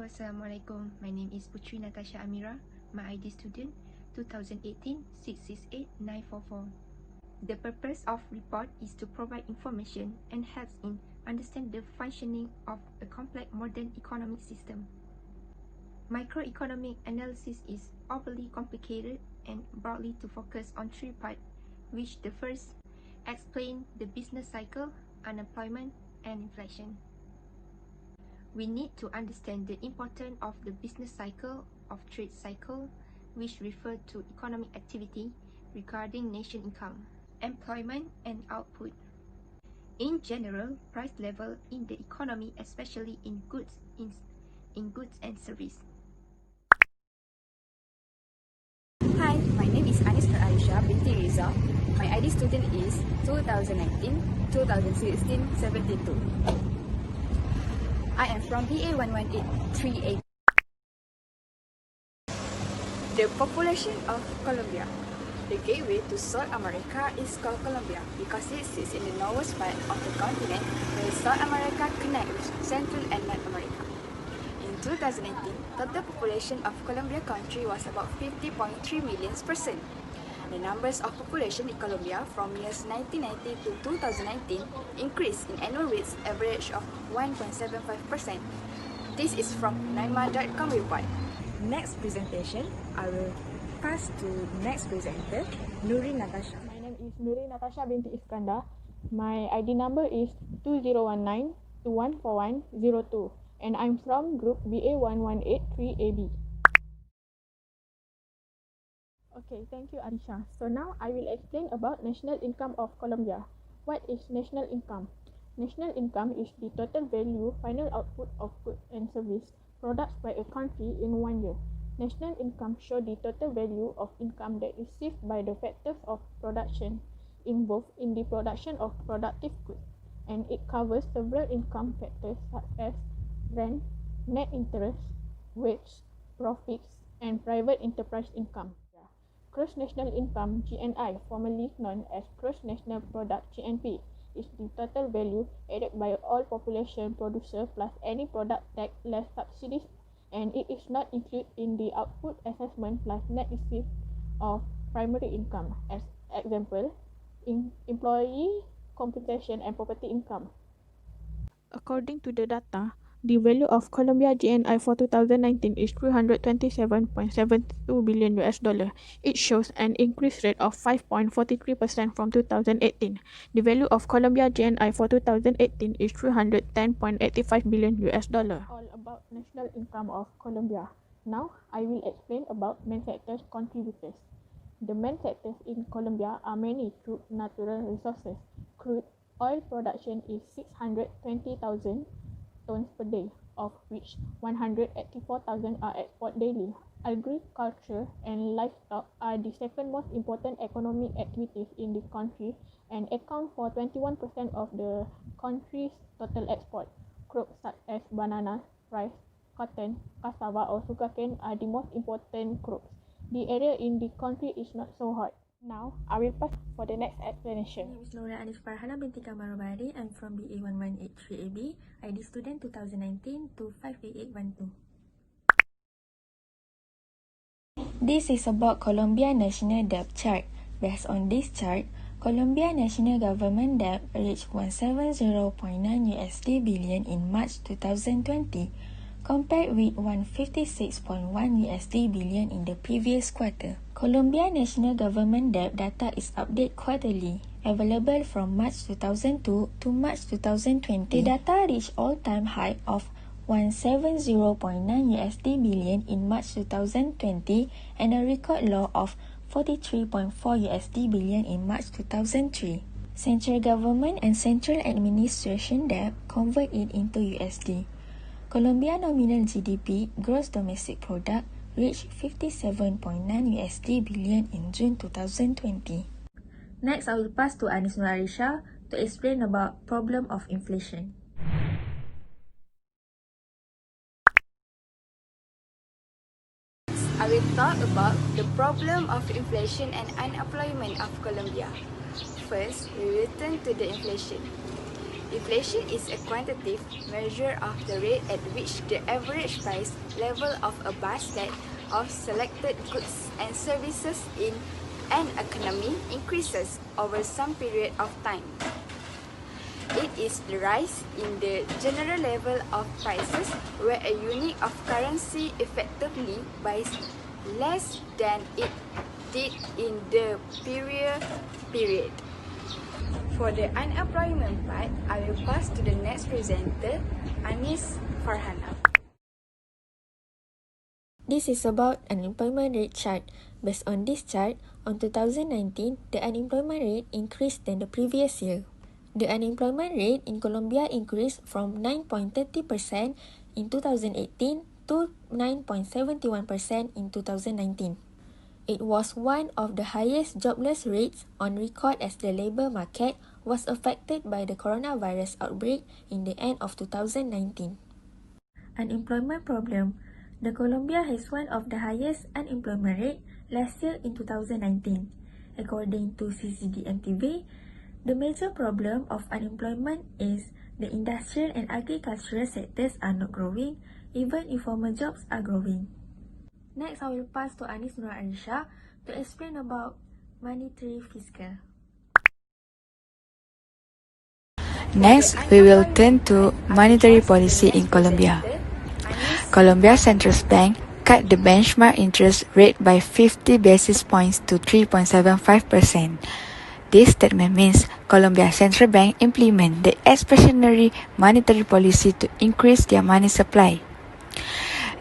Assalamualaikum. My name is Putri Natasha Amira. My ID student 2018 668 944. The purpose of report is to provide information and helps in understand the functioning of a complex modern economic system. Microeconomic analysis is overly complicated and broadly to focus on three parts, which the first explain the business cycle, unemployment, and inflation. We need to understand the importance of the business cycle of trade cycle, which refer to economic activity regarding nation income, employment, and output. In general, price level in the economy, especially in goods and service. Hi, my name is Anis Aisha binti Riza. My ID student is 2019, 2016, 72. I am from BA118 3A. The population of Colombia. The gateway to South America is called Colombia because it sits in the northwest part of the continent where South America connects with Central and North America. In 2018, total population of Colombia country was about 50.3 million person. The numbers of population in Colombia from years 1990 to 2019 increased in annual rates average of 1.75%. This is from NIMA.com report. Next presentation, I will pass to next presenter, Nuri Natasha. My name is Nuri Natasha binti Iskandar. My ID number is 2019-214102 and I'm from group BA1183AB. Okay, thank you Arisha. So now I will explain about national income of Colombia. What is national income? National income is the total value final output of goods and service products by a country in 1 year. National income shows the total value of income that is received by the factors of production involved in the production of productive goods, and it covers several income factors such as rent, net interest, wage, profits, and private enterprise income. Gross national income (GNI), formerly known as Gross National Product (GNP), is the total value added by all population producer plus any product tax less subsidies, and it is not included in the output assessment plus net receipt of primary income, as example, employee compensation and property income. According to the data, the value of Colombia GNI for 2019 is $327.72 billion. It shows an increase rate of 5.43% from 2018. The value of Colombia GNI for 2018 is $310.85 billion. All about national income of Colombia. Now, I will explain about main sectors contributors. The main sectors in Colombia are many through natural resources. Crude oil production is 620,000 tons per day, of which 184,000 are exported daily. Agriculture and livestock are the second most important economic activities in the country and account for 21% of the country's total export. Crops such as bananas, rice, cotton, cassava or sugarcane are the most important crops. The area in the country is not so hot. Now, I will pass for the next explanation. My name is Nora Anif Farhana binti Kamarubadi. I'm from BA1183AB, ID student 2019 to 58812. This is about Colombia National Debt Chart. Based on this chart, Colombia National Government Debt reached $170.9 billion in March 2020, compared with $156.1 billion in the previous quarter. Colombia National Government Debt data is updated quarterly, available from March 2002 to March 2020. The data reached all-time high of $170.9 billion in March 2020 and a record low of $43.4 billion in March 2003. Central government and central administration debt convert it into USD. Colombia nominal GDP, gross domestic product, reached $57.9 billion in June 2020. Next, I will pass to Anis Aisha to explain about problem of inflation. I will talk about the problem of inflation and unemployment of Colombia. First, we return to the inflation. Inflation is a quantitative measure of the rate at which the average price level of a basket of selected goods and services in an economy increases over some period of time. It is the rise in the general level of prices where a unit of currency effectively buys less than it did in the prior period. For the unemployment part, I will pass to the next presenter, Anis Farhana. This is about unemployment rate chart. Based on this chart, on 2019, the unemployment rate increased than the previous year. The unemployment rate in Colombia increased from 9.30% in 2018 to 9.71% in 2019. It was one of the highest jobless rates on record as the labor market was affected by the coronavirus outbreak in the end of 2019. Unemployment problem. The Colombia has one of the highest unemployment rate last year in 2019. According to CCDMTV, the major problem of unemployment is the industrial and agricultural sectors are not growing, even informal jobs are growing. Next, I will pass to Anis Nur Arisha to explain about monetary fiscal. Next, we will turn to monetary policy in Colombia. Colombia's central bank cut the benchmark interest rate by 50 basis points to 3.75%. This statement means Colombia's central bank implement the expansionary monetary policy to increase their money supply.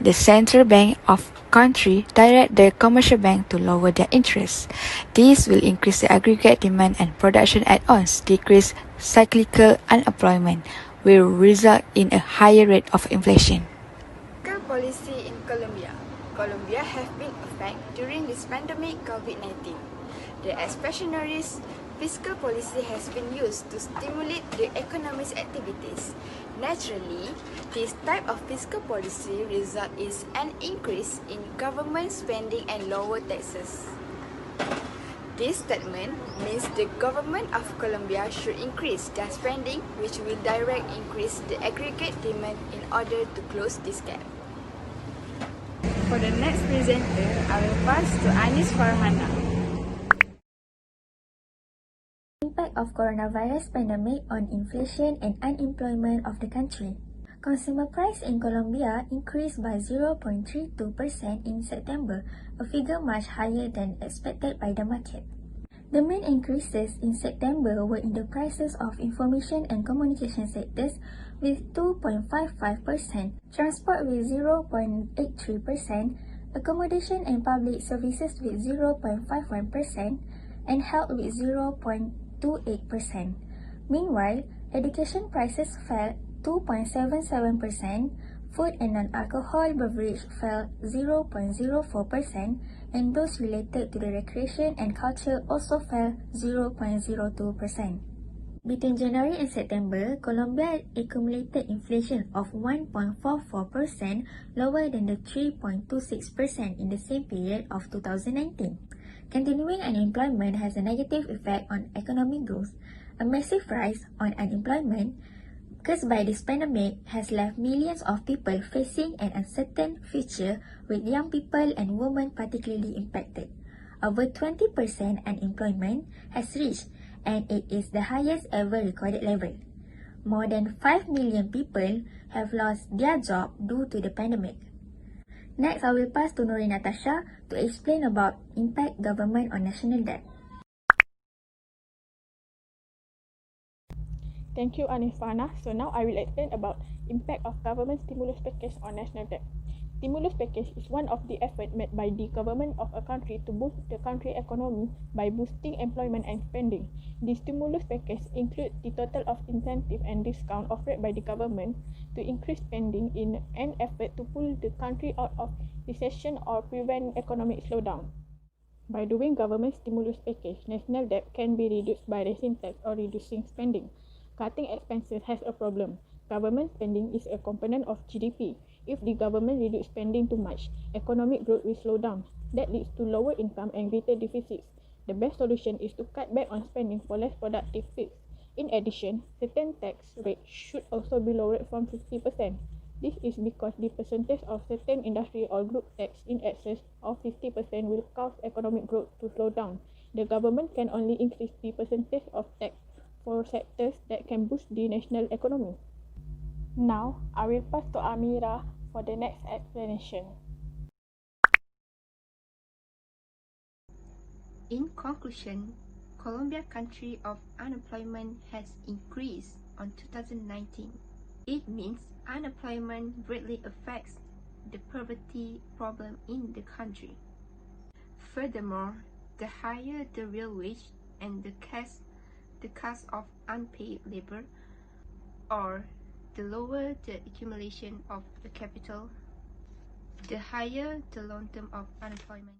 The central bank of country direct the commercial bank to lower their interest. This will increase the aggregate demand and production add-ons, decrease cyclical unemployment, will result in a higher rate of inflation. Fiscal policy in Colombia. Colombia have been affected during this pandemic COVID-19. The expansionary fiscal policy has been used to stimulate the economic activities. Naturally, this type of fiscal policy result is an increase in government spending and lower taxes. This statement means the government of Colombia should increase their spending, which will directly increase the aggregate demand in order to close this gap. For the next presenter, I will pass to Anis Farhana. Impact of coronavirus pandemic on inflation and unemployment of the country. Consumer price in Colombia increased by 0.32% in September, a figure much higher than expected by the market. The main increases in September were in the prices of information and communication sectors with 2.55%, transport with 0.83%, accommodation and public services with 0.51%, and health with 0.28%. Meanwhile, education prices fell 2.77%, food and non-alcohol beverage fell 0.04%, and those related to the recreation and culture also fell 0.02%. Between January and September, Colombia accumulated inflation of 1.44%, lower than the 3.26% in the same period of 2019. Continuing unemployment has a negative effect on economic growth. A massive rise on unemployment caused by this pandemic has left millions of people facing an uncertain future, with young people and women particularly impacted. Over 20% unemployment has reached, and it is the highest ever recorded level. More than 5 million people have lost their job due to the pandemic. Next, I will pass to Nuri Natasha to explain about impact government on national debt. Thank you, Anis Farhana. So now I will explain about impact of government stimulus package on national debt. Stimulus package is one of the efforts made by the government of a country to boost the country economy by boosting employment and spending. The stimulus package includes the total of incentive and discount offered by the government to increase spending in an effort to pull the country out of recession or prevent economic slowdown. By doing government stimulus package, national debt can be reduced by raising tax or reducing spending. Cutting expenses has a problem. Government spending is a component of GDP. If the government reduces spending too much, economic growth will slow down. That leads to lower income and greater deficits. The best solution is to cut back on spending for less productive fields. In addition, certain tax rates should also be lowered from 50%. This is because the percentage of certain industry or group tax in excess of 50% will cause economic growth to slow down. The government can only increase the percentage of tax for sectors that can boost the national economy. Now, I will pass to Amira for the next explanation. In conclusion, Colombia country of unemployment has increased on 2019. It means unemployment greatly affects the poverty problem in the country. Furthermore, the higher the real wage and the cost of unpaid labor, or the lower the accumulation of the capital, the higher the long term of unemployment.